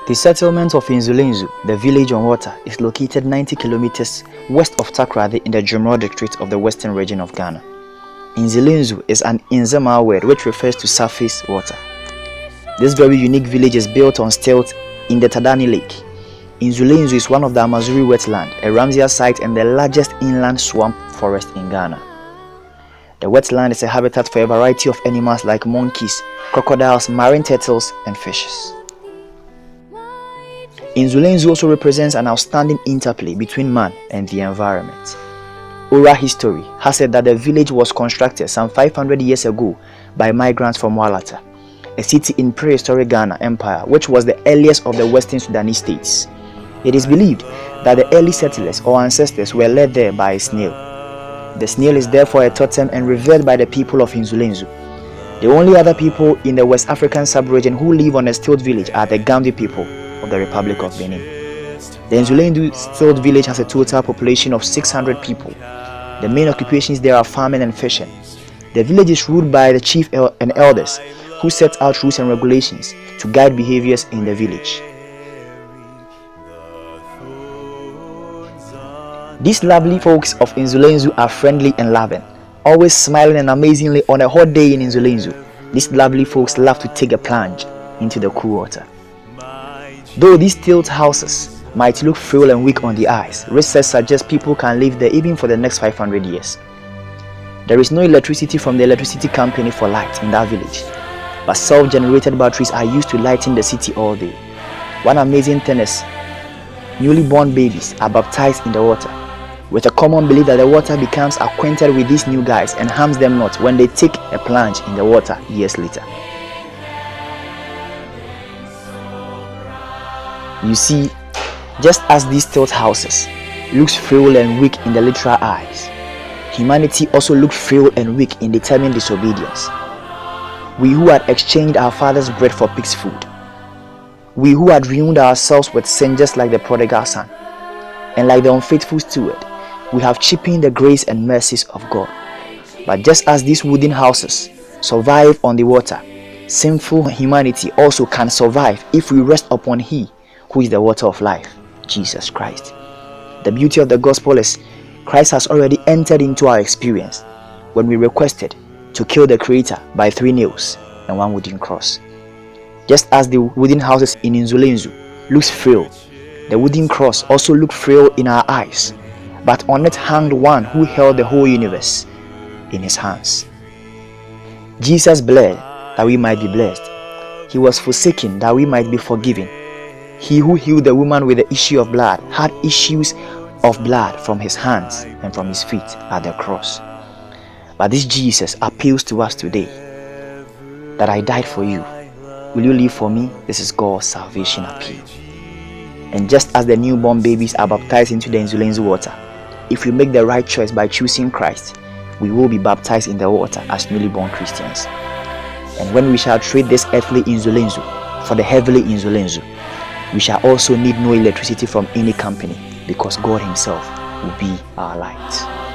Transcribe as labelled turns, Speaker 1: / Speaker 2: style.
Speaker 1: The settlement of Nzulezu, the village on water, is located 90 kilometers west of Takoradi in the Jumro district of the western region of Ghana. Nzulezu is an Nzema word which refers to surface water. This very unique village is built on stilts in the Tadani Lake. Nzulezu is one of the Amazuri wetland, a Ramsar site and the largest inland swamp forest in Ghana. The wetland is a habitat for a variety of animals like monkeys, crocodiles, marine turtles, and fishes. Nzulezu also represents an outstanding interplay between man and the environment. Oral history has said that the village was constructed some 500 years ago by migrants from Walata, a city in prehistoric Ghana Empire which was the earliest of the western Sudanese states. It is believed that the early settlers or ancestors were led there by a snail. The snail is therefore a totem and revered by the people of Nzulezu. The only other people in the West African sub-region who live on a stilt village are the Gambi people of the Republic of Benin. The Nzulezu stilt village has a total population of 600 people. The main occupations there are farming and fishing. The village is ruled by the chief and elders who set out rules and regulations to guide behaviors in the village. These lovely folks of Nzulezu are friendly and loving, always smiling and amazingly on a hot day in Nzulezu. These lovely folks love to take a plunge into the cool water. Though these tilt houses might look frail and weak on the eyes, research suggests people can live there even for the next 500 years. There is no electricity from the electricity company for light in that village, but self-generated batteries are used to lighten the city all day. One amazing thing is, newly born babies are baptized in the water, with a common belief that the water becomes acquainted with these new guys and harms them not when they take a plunge in the water years later. You see, just as these tilt houses looks frail and weak in the literal eyes, humanity also looked frail and weak in determined disobedience. We who had exchanged our father's bread for pig's food, we who had ruined ourselves with sin just like the prodigal son, and like the unfaithful steward, we have cheapened the grace and mercies of God. But just as these wooden houses survive on the water, sinful humanity also can survive if we rest upon He who is the water of life, Jesus Christ. The beauty of the gospel is Christ has already entered into our experience when we requested to kill the Creator by 3 nails and 1 wooden cross. Just as the wooden houses in Nzulezu looks frail, the wooden cross also looked frail in our eyes, but on it hung one who held the whole universe in His hands. Jesus bled that we might be blessed. He was forsaken that we might be forgiven. He who healed the woman with the issue of blood had issues of blood from His hands and from His feet at the cross. But this Jesus appeals to us today, that I died for you. Will you live for me? This is God's salvation appeal. And just as the newborn babies are baptized into the Nzulezu water, if we make the right choice by choosing Christ, we will be baptized in the water as newly born Christians. And when we shall trade this earthly Nzulezu for the heavenly Nzulezu, we shall also need no electricity from any company, because God Himself will be our light.